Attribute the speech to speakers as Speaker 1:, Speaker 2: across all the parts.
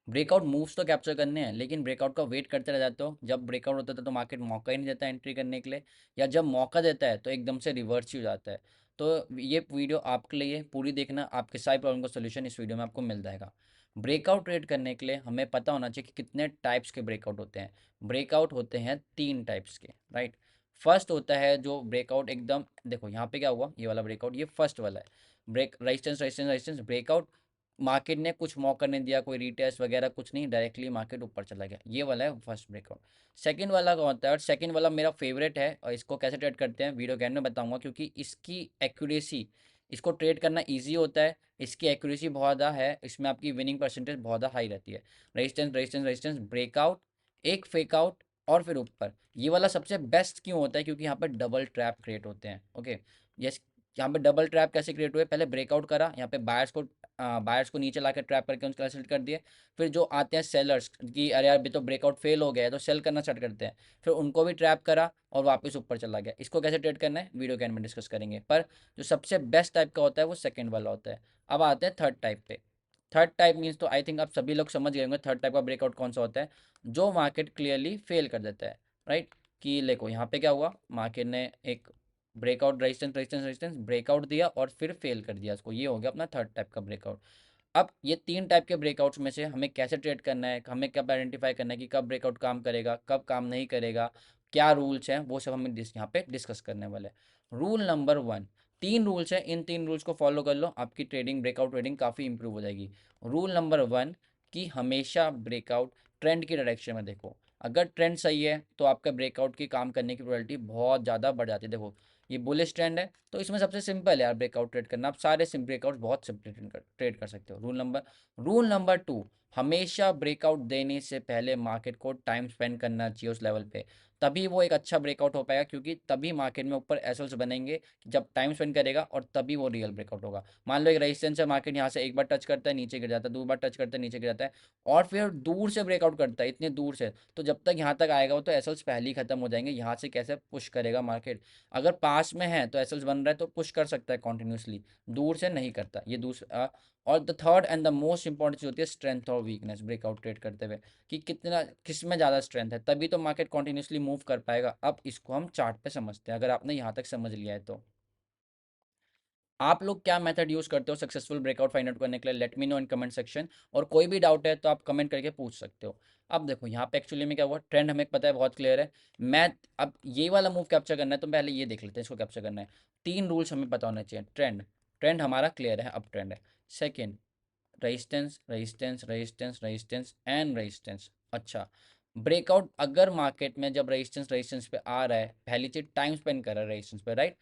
Speaker 1: Breakout moves तो capture करने हैं, लेकिन ब्रेकआउट का वेट करते रह जाते हो। जब ब्रेकआउट होता है तो मार्केट मौका ही नहीं देता एंट्री करने के लिए, या जब मौका देता है तो एकदम से रिवर्स ही हो जाता है। तो ये वीडियो आपके लिए है, पूरी देखना, आपके सारी प्रॉब्लम का सोल्यूशन इस वीडियो में आपको मिल जाएगा। ब्रेकआउट ट्रेड करने के लिए हमें पता होना चाहिए कि कितने टाइप्स के ब्रेकआउट होते हैं। ब्रेकआउट होते हैं 3 टाइप्स के, राइट। फर्स्ट होता है जो ब्रेकआउट एकदम, देखो यहाँ पे क्या हुआ, ये वाला ब्रेकआउट, ये फर्स्ट वाला है। Break resistance resistance resistance breakout, market ने कुछ मौका नहीं दिया, कोई रीटेस्ट वगैरह कुछ नहीं, डायरेक्टली मार्केट ऊपर चला गया, ये वाला है फर्स्ट ब्रेकआउट। सेकंड वाला कौन होता है, और सेकंड वाला मेरा फेवरेट है, और इसको कैसे ट्रेड करते हैं वीडियो के एंड में बताऊंगा, क्योंकि इसकी एक्यूरेसी, इसको ट्रेड करना ईजी होता है, इसकी एक्यूरेसी बहुत ज़्यादा है, इसमें आपकी विनिंग परसेंटेज बहुत ज़्यादा हाई रहती है। रेजिस्टेंस रेजिस्टेंस रेजिस्टेंस ब्रेकआउट, एक फेक आउट, और फिर ऊपर। ये वाला सबसे बेस्ट क्यों होता है, क्योंकि यहाँ पर डबल ट्रैप क्रिएट होते हैं। ओके, यस, यहाँ पे डबल ट्रैप कैसे क्रिएट हुए, पहले ब्रेकआउट करा, यहाँ पे बायर्स को नीचे ला कर ट्रैप करके उनका सेल कर दिए। फिर जो आते हैं सेलर्स कि अरे यार अभी तो ब्रेकआउट फेल हो गया है, तो सेल करना स्टार्ट करते हैं, फिर उनको भी ट्रैप करा और वापस ऊपर चला गया। इसको कैसे ट्रेड करना है वीडियो के एंड में डिस्कस करेंगे, पर जो सबसे बेस्ट टाइप का होता है वो सेकंड वाला होता है। अब आते हैं थर्ड टाइप पे। थर्ड टाइप मीन्स तो आई थिंक आप सभी लोग समझ गए होंगे थर्ड टाइप का ब्रेकआउट कौन सा होता है, जो मार्केट क्लियरली फेल कर देता है, राइट। कि देखो यहाँ पे क्या हुआ, मार्केट ने एक breakout, resistance resistance resistance breakout दिया और फिर फेल कर दिया इसको, ये हो गया अपना थर्ड टाइप का ब्रेकआउट। अब ये 3 टाइप के ब्रेकआउट्स में से हमें कैसे ट्रेड करना है, हमें कब आइडेंटिफाई करना है कि कब ब्रेकआउट काम करेगा, कब काम नहीं करेगा, क्या रूल्स हैं, वो सब हमें यहाँ पे डिस्कस करने वाले हैं। रूल नंबर 1, 3 रूल्स हैं, इन 3 रूल्स को फॉलो कर लो, आपकी ट्रेडिंग, ब्रेकआउट ट्रेडिंग काफ़ी इंप्रूव हो जाएगी। रूल नंबर 1 कि हमेशा ब्रेकआउट ट्रेंड की डायरेक्शन में देखो। अगर ट्रेंड सही है तो आपका ब्रेकआउट की काम करने की प्रोबेबिलिटी बहुत ज़्यादा बढ़ जाती है। देखो ये बुलिश ट्रेंड है, तो इसमें सबसे सिंपल है यार ब्रेकआउट ट्रेड करना, आप सारे सिम ब्रेकआउट बहुत सिंपल ट्रेड कर सकते हो। रूल नंबर 2, हमेशा ब्रेकआउट देने से पहले मार्केट को टाइम स्पेंड करना चाहिए उस लेवल पे, तभी वो एक अच्छा ब्रेकआउट हो पाएगा, क्योंकि तभी मार्केट में ऊपर एसएल्स बनेंगे जब टाइम स्पेंड करेगा, और तभी वो रियल ब्रेकआउट होगा। मान लो एक रेजिस्टेंस है, मार्केट यहाँ से एक बार टच करता है नीचे गिर जाता है, 2 बार टच करता है नीचे गिर जाता है, और फिर दूर से ब्रेकआउट करता है, इतने दूर से, तो जब तक यहाँ तक आएगा वो तो एसएल्स पहले ही खत्म हो जाएंगे, यहाँ से कैसे पुश करेगा मार्केट। अगर पास में है तो एसएल्स बन रहा है तो पुश कर सकता है कॉन्टिन्यूसली, दूर से नहीं करता। ये दूसरा, और the third and the most important चीज होती है स्ट्रेंथ और वीकनेस ब्रेकआउट ट्रेड करते हुए, कि कितना किस में ज़्यादा स्ट्रेंथ है, तभी तो मार्केट कॉन्टिन्यूसली मूव कर पाएगा। अब इसको हम चार्ट पे समझते हैं, अगर आपने यहाँ तक समझ लिया है तो। आप लोग क्या मेथड यूज करते हो सक्सेसफुल ब्रेकआउट फाइंड आउट करने के लिए, let me know in comment section, और कोई भी डाउट है तो आप कमेंट करके पूछ सकते हो। अब देखो यहाँ पे एक्चुअली में क्या हुआ, ट्रेंड हमें पता है, बहुत क्लियर है। मैं अब ये वाला मूव कैप्चर करना है तो पहले ये देख लेते हैं इसको कैप्चर करना है। 3 रूल्स हमें पता होने चाहिए। ट्रेंड, ट्रेंड हमारा क्लियर है, अब ट्रेंड है। Second, resistance resistance resistance resistance and resistance. अच्छा, ब्रेकआउट अगर मार्केट में जब रेजिस्टेंस रेजिस्टेंस पे आ रहा है, पहली चीज टाइम स्पेंड कर रहा है रेजिस्टेंस पे, राइट।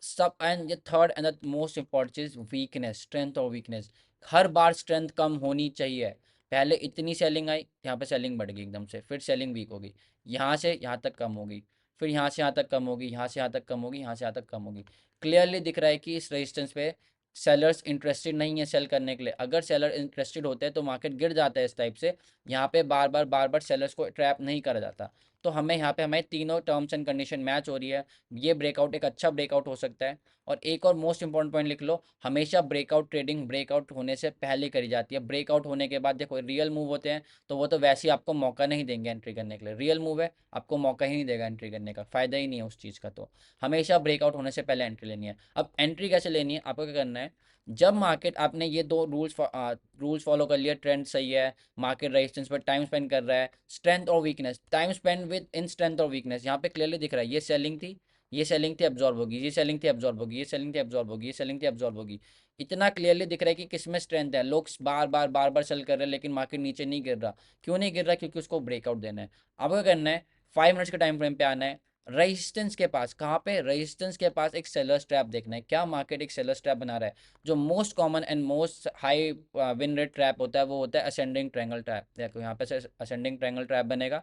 Speaker 1: सब एंड ये third and the most important चीज वीकनेस, स्ट्रेंथ और वीकनेस। हर बार स्ट्रेंथ कम होनी चाहिए। पहले इतनी सेलिंग आई, यहाँ पे सेलिंग बढ़ गई एकदम से, फिर सेलिंग वीक होगी, यहाँ से यहाँ तक कम होगी, फिर यहाँ से यहाँ तक कम होगी, यहाँ से यहाँ तक कम होगी, यहाँ से यहाँ तक कम होगी। क्लियरली दिख रहा है कि इस रेजिस्टेंस पे सेलर्स इंटरेस्टेड नहीं है सेल करने के लिए। अगर सेलर इंटरेस्टेड होते हैं तो मार्केट गिर जाता है इस टाइप से, यहाँ पे बार बार सेलर्स को ट्रैप नहीं करा जाता। तो हमें यहाँ पे हमें तीनों टर्म्स एंड कंडीशन मैच हो रही है, ये ब्रेकआउट एक अच्छा ब्रेकआउट हो सकता है। और एक और मोस्ट इंपॉर्टेंट पॉइंट लिख लो, हमेशा ब्रेकआउट ट्रेडिंग ब्रेकआउट होने से पहले करी जाती है। ब्रेकआउट होने के बाद देखो रियल मूव होते हैं तो वो तो वैसे ही आपको मौका नहीं देंगे एंट्री करने के लिए, रियल मूव है आपको मौका ही नहीं देगा एंट्री करने का, फायदा ही नहीं है उस चीज़ का। तो हमेशा ब्रेकआउट होने से पहले एंट्री लेनी है। अब एंट्री कैसे लेनी है, आपको क्या करना है, जब मार्केट, आपने ये 2 रूल्स फॉलो कर लिया, ट्रेंड सही है, मार्केट रेजिस्टेंस पर टाइम स्पेंड कर रहा है, स्ट्रेंथ और weakness, time spend with in strength और वीकनेस, यहाँ पे क्लियरली दिख रहा है, ये सेलिंग थी, ये सेलिंग थी एब्जॉर्ब होगी, ये सेलिंग थी एब्जॉर्ब होगी, ये सेलिंग थी एब्जॉर्ब होगी, ये सेलिंग थी एब्जॉर्ब होगी। इतना क्लियरली दिख रहा है कि किसमें स्ट्रेंथ है। लोग बार बार सेल कर रहे हैं लेकिन मार्केट नीचे नहीं गिर रहा। क्यों नहीं गिर रहा, क्योंकि उसको ब्रेकआउट देना है। अब क्या करना है, 5 मिनट्स के टाइम फ्रेम पे आना है, रेजिस्टेंस के पास, कहाँ पे, रेजिस्टेंस के पास एक सेलर ट्रैप देखना है, क्या मार्केट एक सेलर ट्रैप बना रहा है। जो most common and most high win rate trap होता है वो होता है असेंडिंग ट्रायंगल ट्रैप। देखो यहाँ पे असेंडिंग ट्रायंगल ट्रैप बनेगा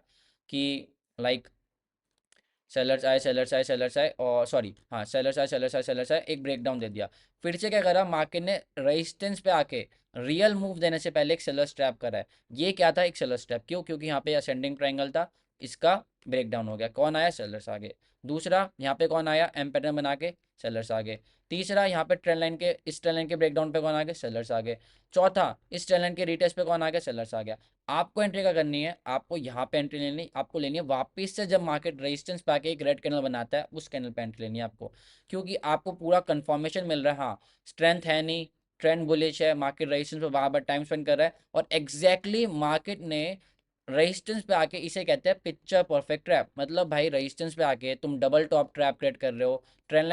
Speaker 1: कि लाइक सेलर्स आए सेलर्स आए, और सॉरी हाँ, सेलर्स आए सेलर्स आए सेलर्स आए, एक ब्रेकडाउन दे दिया। फिर से क्या करा, मार्केट ने रेजिस्टेंस पे आके रियल मूव देने से पहले एक सेलर्स ट्रैप करा है। ये क्या था, एक सेलर्स ट्रैप, क्यों, क्योंकि यहाँ पे असेंडिंग ट्रायंगल था, इसका ब्रेकडाउन हो गया, कौन आया, सेलर्स आ गए। दूसरा यहाँ पे कौन आया, एम पैटर्न बना के, सेलर्स आ गए। तीसरा, यहाँ पे ट्रेंड लाइन के, इस ट्रेंड लाइन के ब्रेकडाउन पे कौन आ गए, सेलर्स आ गए। चौथा, इस ट्रेंड लाइन के रिटेस्ट पे कौन आ गया, सेलर्स आ गया। आपको एंट्री क्या करनी है, आपको यहाँ पे एंट्री लेनी, आपको लेनी है वापस से जब मार्केट रेजिस्टेंस पे आके एक रेड कैंडल बनाता है, उस कैंडल पे एंट्री लेनी है आपको, क्योंकि आपको पूरा कंफर्मेशन मिल रहा है, हाँ स्ट्रेंथ है नहीं, ट्रेंड बुलिश है, मार्केट रेजिस्टेंस पे बार बार टाइम स्पेंड कर रहा है, और एग्जैक्टली मार्केट ने रेजिस्टेंस पे आके, इसे कहते हैं पिक्चर परफेक्ट ट्रैप, मतलब भाई रेजिस्टेंस पे आके तुम डबल टॉप ट्रैप क्रिएट कर रहे हो, ट्रेंड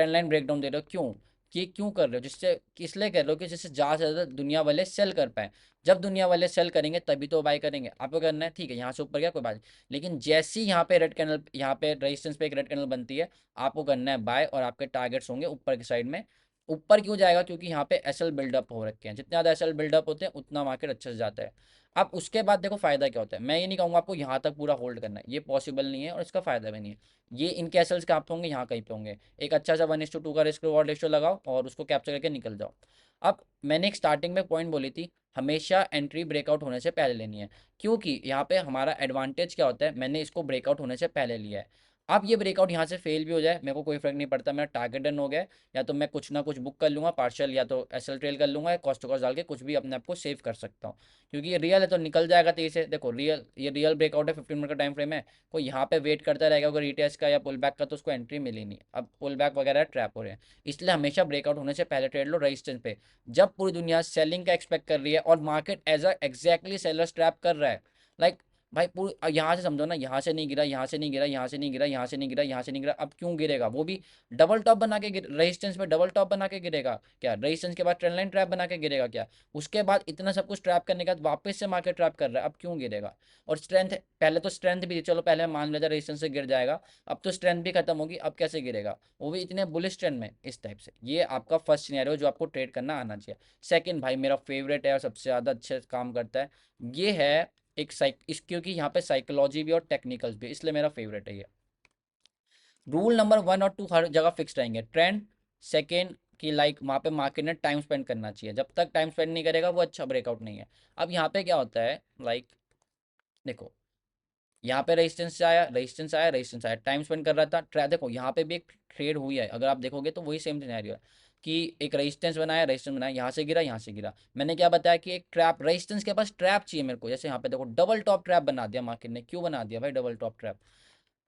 Speaker 1: लाइन ब्रेकडाउन दे रहे हो, क्यों, ये क्यों कर रहे हो, जिससे, इसलिए कर रहे हो कि जिससे ज़्यादा से ज़्यादा दुनिया वाले सेल कर पाए। जब दुनिया वाले सेल करेंगे तभी तो बाय करेंगे, आपको करना है ठीक है, यहाँ से ऊपर गया कोई बात नहीं, लेकिन जैसे ही यहाँ पे रेड कैंडल, यहाँ पे रेजिस्टेंस पे एक रेड कैंडल बनती है, आपको करना है बाय, और आपके टारगेट्स होंगे ऊपर की साइड में। ऊपर क्यों जाएगा, क्योंकि यहाँ पे एसएल बिल्डअप हो रखे हैं, जितने ज़्यादा एसएल बिल्डअप होते हैं उतना मार्केट अच्छे से जाता है। अब उसके बाद देखो फायदा क्या होता है, मैं ये नहीं कहूँगा आपको यहाँ तक पूरा होल्ड करना है, ये पॉसिबल नहीं है और इसका फायदा भी नहीं है। ये इनके एसएल्स कहाँ पे होंगे, यहाँ कहीं पे होंगे, एक अच्छा सा 1:2 का रिस्क रिवॉर्ड रेशियो लगाओ और उसको कैप्चर करके निकल जाओ। अब मैंने एक स्टार्टिंग में पॉइंट बोली थी, हमेशा एंट्री ब्रेकआउट होने से पहले लेनी है, क्योंकि यहाँ पे हमारा एडवांटेज क्या होता है, मैंने इसको ब्रेकआउट होने से पहले लिया है। अब ये ब्रेकआउट यहाँ से फेल भी हो जाए, मेरे को कोई फर्क नहीं पड़ता, मेरा टारगेट डन हो गया है, या तो मैं कुछ ना कुछ बुक कर लूँगा पार्शियल, या तो एसएल ट्रेल कर लूँगा, या कॉस्ट टू कॉस्ट डाल के कुछ भी अपने आप को सेव कर सकता हूँ, क्योंकि ये रियल है तो निकल जाएगा तेजी से। देखो ये रियल ब्रेकआउट है, 15 मिनट का टाइम फ्रेम है, कोई यहाँ पे वेट करता रहेगा अगर रिटेस्ट का या पुल बैक का, तो उसको एंट्री मिली नहीं, अब पुल बैक वगैरह ट्रैप हो रहे हैं। इसलिए हमेशा ब्रेकआउट होने से पहले ट्रेड लो रेजिस्टेंस पे, जब पूरी दुनिया सेलिंग का एक्सपेक्ट कर रही है और market as a exactly sellers trap कर रहा है। लाइक भाई पूरी यहाँ से समझो ना, यहाँ से नहीं गिरा, यहाँ से नहीं गिरा, यहाँ से नहीं गिरा, यहाँ से नहीं गिरा, यहाँ से नहीं गिरा, अब क्यों गिरेगा, वो भी डबल टॉप बना के रेजिस्टेंस पे डबल टॉप बना के गिरेगा क्या, रेजिस्टेंस के बाद ट्रेंड लाइन ट्रैप बना के गिरेगा क्या, उसके बाद इतना सब कुछ ट्रैप करने के बाद वापस से मार्केट ट्रैप कर रहा है, अब क्यों गिरेगा। और स्ट्रेंथ, पहले तो स्ट्रेंथ भी थी, चलो पहले मान लेते रेजिस्टेंस से गिर जाएगा, अब तो स्ट्रेंथ भी खत्म होगी, अब कैसे गिरेगा, वो भी इतने बुलिश ट्रेंड में, इस टाइप से। ये आपका फर्स्ट सिनेरियो जो आपको ट्रेड करना आना चाहिए। सेकंड भाई मेरा फेवरेट है और सबसे ज़्यादा अच्छे से काम करता है, ये है एक क्योंकि यहाँ पे साइकोलॉजी भी और टेक्निकल्स भी, इसलिए मेरा फेवरेट है ये। रूल नंबर 1 और 2 हर जगह फिक्स रहेंगे, ट्रेंड, सेकेंड कि लाइक वहाँ पे मार्केट ने टाइम स्पेंड करना चाहिए, जब तक टाइम स्पेंड नहीं करेगा वो अच्छा ब्रेकआउट नहीं है। अब यहाँ पे क्या होता है, लाइक देखो यहाँ पे रेजिस्टेंस आया, टाइम स्पेंड कर रहा था, देखो यहाँ पे भी एक ट्रेड हुई है, अगर आप देखोगे तो वही सेम सिनेरियो है, कि एक रेजिस्टेंस बनाया, यहाँ से गिरा, मैंने क्या बताया कि एक ट्रैप, रेजिस्टेंस के पास ट्रैप चाहिए मेरे को, जैसे यहाँ पे देखो डबल टॉप ट्रैप बना दिया मार्केट ने, क्यों बना दिया भाई डबल टॉप ट्रैप।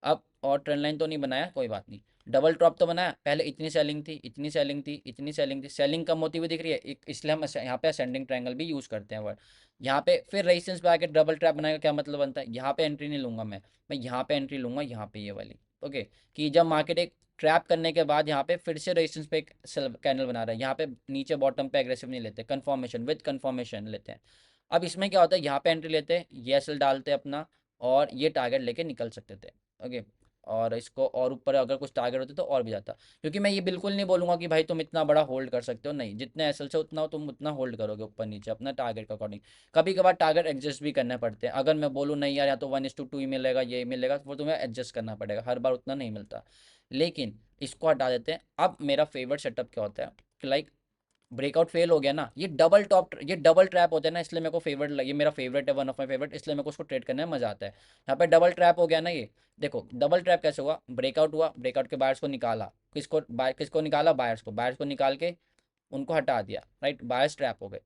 Speaker 1: अब और ट्रेंड लाइन तो नहीं बनाया, कोई बात नहीं, डबल टॉप तो बनाया, पहले इतनी सेलिंग थी, इतनी सेलिंग थी, इतनी सेलिंग थी, सेलिंग कम होती हुई दिख रही है, इसलिए हम यहाँ पे असेंडिंग ट्रायंगल भी यूज़ करते हैं वर्ड। यहाँ पे फिर रेजिस्टेंस पे आके डबल ट्रैप बनाएगा, क्या मतलब बनता है, यहाँ पे एंट्री नहीं लूंगा मैं यहाँ पे एंट्री लूंगा, यहाँ पे ये वाली, ओके, कि जब मार्केट एक ट्रैप करने के बाद यहाँ पे फिर से रेजिस्टेंस पे एक कैंडल बना रहा है, यहाँ पे नीचे बॉटम पे एग्रेसिव नहीं लेते, कन्फर्मेशन विद कन्फर्मेशन लेते हैं। अब इसमें क्या होता है, यहाँ पे एंट्री लेते हैं, ये एसएल डालते हैं अपना, और ये टारगेट लेके निकल सकते थे, ओके। और इसको और ऊपर अगर कुछ टारगेट होते तो और भी जाता, क्योंकि मैं ये बिल्कुल नहीं बोलूंगा कि भाई तुम इतना बड़ा होल्ड कर सकते हो, नहीं, जितने एसएल से उतना हो तुम उतना होल्ड करोगे ऊपर नीचे अपना टारगेट के अकॉर्डिंग। कभी कभार टारगेट एडजस्ट भी करने पड़ते हैं, अगर मैं बोलूँ नहीं यार या तो 1:2 ही मिलेगा, ये मिलेगा, वो तुम्हें एडजस्ट करना पड़ेगा, हर बार उतना नहीं मिलता। लेकिन इसको हटा देते हैं। अब मेरा फेवरेट सेटअप क्या होता है कि लाइक ब्रेकआउट फेल हो गया ना, ये डबल ट्रैप होते हैं ना, इसलिए मेरे को फेवरेट लगे, मेरा फेवरेट है, वन ऑफ माई फेवरेट, इसलिए मेरे को उसको ट्रेड करने में मजा आता है। यहाँ पे डबल ट्रैप हो गया ना ये, देखो डबल ट्रैप कैसे हुआ, ब्रेकआउट हुआ, ब्रेकआउट के बायर्स को निकाला, किसको निकाला, बायर्स को निकाल के उनको हटा दिया, राइट, बायर्स ट्रैप हो गए।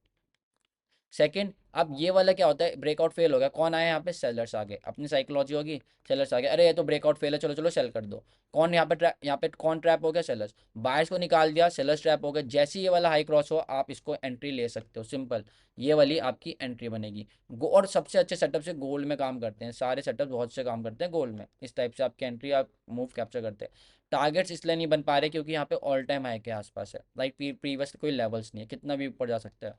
Speaker 1: सेकंड, अब ये वाला क्या होता है, ब्रेकआउट फेल हो गया, कौन आया यहाँ पे, सेलर्स आ गए, अपनी साइकोलॉजी होगी, सेलर्स आ गए, अरे ये तो ब्रेकआउट फेल है, चलो चलो सेल कर दो। कौन यहाँ पे कौन ट्रैप हो गया, सेलर्स, बायर्स को निकाल दिया, सेलर्स ट्रैप हो गए, जैसे ही ये वाला हाई क्रॉस हो आप इसको एंट्री ले सकते हो, सिंपल, ये वाली आपकी एंट्री बनेगी। और सबसे अच्छे सेटअप से गोल्ड में काम करते हैं, सारे सेटअप बहुत से काम करते हैं गोल्ड में, इस टाइप से आपकी एंट्री आप मूव कैप्चर करते हैं। टारगेट्स इसलिए नहीं बन पा रहे क्योंकि यहाँ पे ऑल टाइम हाई के आसपास है, लाइक प्रीवियस कोई लेवल्स नहीं है, कितना भी ऊपर जा सकता है।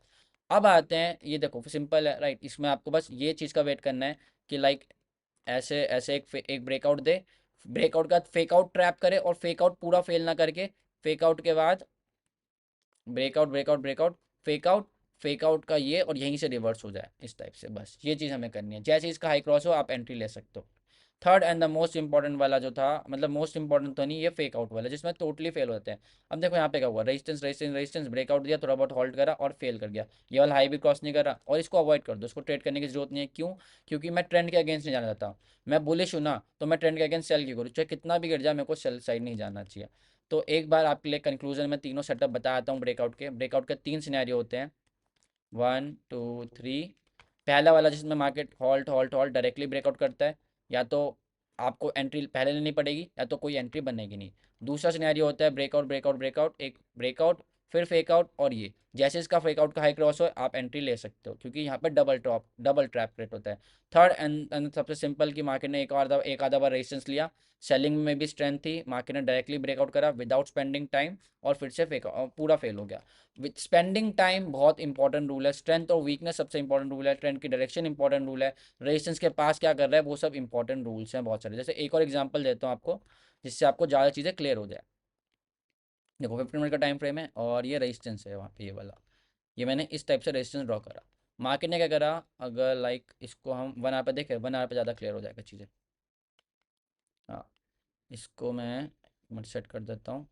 Speaker 1: अब आते हैं, ये देखो सिंपल है, राइट, इसमें आपको बस ये चीज़ का वेट करना है कि लाइक ऐसे ऐसे एक ब्रेकआउट दे, ब्रेकआउट का फेकआउट ट्रैप करे और फेकआउट पूरा फेल ना करके, फेकआउट के बाद breakout breakout breakout, fakeout, fakeout का ये, और यहीं से रिवर्स हो जाए, इस टाइप से, बस ये चीज़ हमें करनी है, जैसे इसका हाई क्रॉस हो आप एंट्री ले सकते हो। Third and the most important वाला जो था, मतलब मोस्ट इंपॉर्टेंट तो नहीं, ये फेक आउट वाला जिसमें टोटली फेल होते हैं। अब देखो यहाँ पे क्या हुआ, रेजिस्टेंस ब्रेकआउट दिया, थोड़ा बहुत होल्ड करा और फेल कर गया, ये वाला हाई भी क्रॉस नहीं करा, और इसको अवॉइड कर दो, इसको ट्रेड करने की जरूरत नहीं है, क्यों, क्योंकि मैं ट्रेंड के अगेंस्ट नहीं जाना चाहता, मैं बुलिश हूँ ना, तो मैं ट्रेंड के अगेंस्ट सेल क्यों करूँ, चाहे कितना भी गिर जाए, मेरे को सेल साइड नहीं जाना चाहिए। तो एक बार आपके लिए कंक्लूजन में तीनों सेटअप बताता हूँ ब्रेकआउट के 3 सिनेरियो होते हैं, 1 2 3। पहला वाला जिसमें market halt halt halt directly breakout करता है, या तो आपको एंट्री पहले लेनी पड़ेगी या तो कोई एंट्री बनेगी नहीं। दूसरा सिनेरियो होता है ब्रेकआउट ब्रेकआउट ब्रेकआउट, एक ब्रेकआउट फिर फेक आउट, और ये जैसे इसका फेक आउट का हाई क्रॉस हो आप एंट्री ले सकते हो, क्योंकि यहाँ पे डबल ट्रैप रेट होता है। थर्ड एंड सबसे सिंपल कि मार्केट ने एक आधा बार रेजिस्टेंस लिया, सेलिंग में भी स्ट्रेंथ थी, मार्केट ने डायरेक्टली ब्रेकआउट करा विदाउट स्पेंडिंग टाइम, और फिर से फेक पूरा फेल हो गया। विथ स्पेंडिंग टाइम बहुत इंपॉर्टेंट रूल है, स्ट्रेंथ और वीकनेस सबसे इंपॉर्टेंट रूल है, ट्रेंड की डायरेक्शन इंपॉर्टेंट रूल है, रेजिस्टेंस के पास क्या कर रहा है, वो सब इंपॉर्टेंट रूल्स हैं बहुत सारे। जैसे एक और एग्जांपल देता हूँ आपको, जिससे आपको ज़्यादा चीज़ें क्लियर हो जाए। देखो 15 मिनट का टाइम फ्रेम है और ये रेजिस्टेंस है वहाँ पे, ये वाला, ये मैंने इस टाइप से रेजिस्टेंस ड्रॉ करा। मार्केट ने क्या करा, अगर लाइक इसको हम 1 आवर पे देखें, 1 आवर पे ज़्यादा क्लियर हो जाएगा चीज़ें। हाँ, इसको मैं मिनट सेट कर देता हूँ।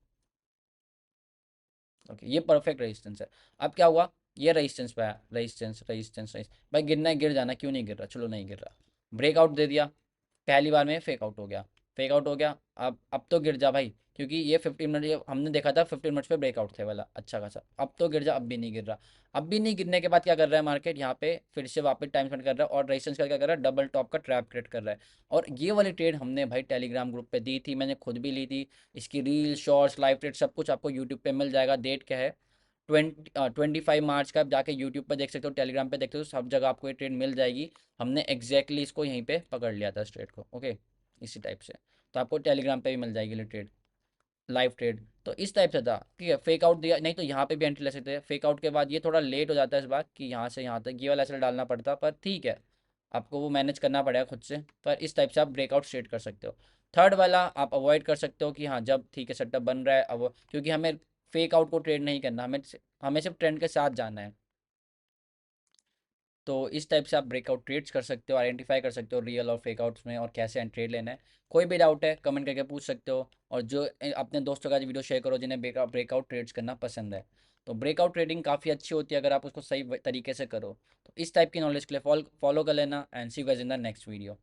Speaker 1: ओके, ये परफेक्ट रेजिस्टेंस है। अब क्या हुआ, ये रेजिस्टेंस पे आया, रेजिस्टेंस भाई गिरना है गिर जाना, क्यों नहीं गिर रहा, चलो नहीं गिर रहा, ब्रेकआउट दे दिया, पहली बार में फेक आउट हो गया, फेक आउट हो गया। अब तो गिर जा भाई, क्योंकि ये 15 मिनट, ये हमने देखा था 15 मिनट्स पे ब्रेकआउट थे वाला अच्छा खासा, अब तो गिर जा, अब भी नहीं गिर रहा। अब भी नहीं गिरने के बाद क्या कर रहा है मार्केट, यहाँ पे फिर से वापस टाइम स्पेंड कर रहा है और रेजिस्टेंस का क्या कर रहा है, डबल टॉप का ट्रैप क्रिएट कर रहा है। और ये वाली ट्रेड हमने भाई टेलीग्राम ग्रुप पे दी थी, मैंने खुद भी ली थी। इसकी रील शॉर्ट्स लाइव ट्रेड सब कुछ आपको यूट्यूब पे मिल जाएगा। डेट क्या है, 25 मार्च का, आप जाके यूट्यूब पर देख सकते हो, टेलीग्राम पे देखते हो, सब जगह आपको ये ट्रेड मिल जाएगी। हमने एग्जैक्टली इसको यहीं पे पकड़ लिया था इस ट्रेड को, ओके, इसी टाइप से। तो आपको टेलीग्राम पे भी मिल जाएगी ये ट्रेड, लाइव ट्रेड। तो इस टाइप से था, ठीक है, फेक आउट दिया नहीं तो यहाँ पे भी एंट्री ले सकते हैं। फेक आउट के बाद ये थोड़ा लेट हो जाता है इस बात कि यहाँ से यहाँ तक ये वाला एसएल डालना पड़ता, पर ठीक है, आपको वो मैनेज करना पड़ेगा खुद से। पर इस टाइप से आप ब्रेकआउट स्ट्रेट कर सकते हो। थर्ड वाला आप अवॉइड कर सकते हो कि हाँ जब ठीक है सेटअप बन रहा है अब, क्योंकि हमें फेक आउट को ट्रेड नहीं करना, हमें सिर्फ ट्रेंड के साथ जाना है। तो इस टाइप से आप ब्रेकआउट ट्रेड्स कर सकते हो, आइडेंटिफाई कर सकते हो रियल और फेक आउट्स में, और कैसे ट्रेड लेना है। कोई भी डाउट है कमेंट करके पूछ सकते हो, और जो अपने दोस्तों का वीडियो शेयर करो जिन्हें ब्रेकआउट ट्रेड्स करना पसंद है। तो ब्रेकआउट ट्रेडिंग काफ़ी अच्छी होती है अगर आप उसको सही तरीके से करो। तो इस टाइप की नॉलेज के लिए फॉलो कर लेना, and see you guys in the next video.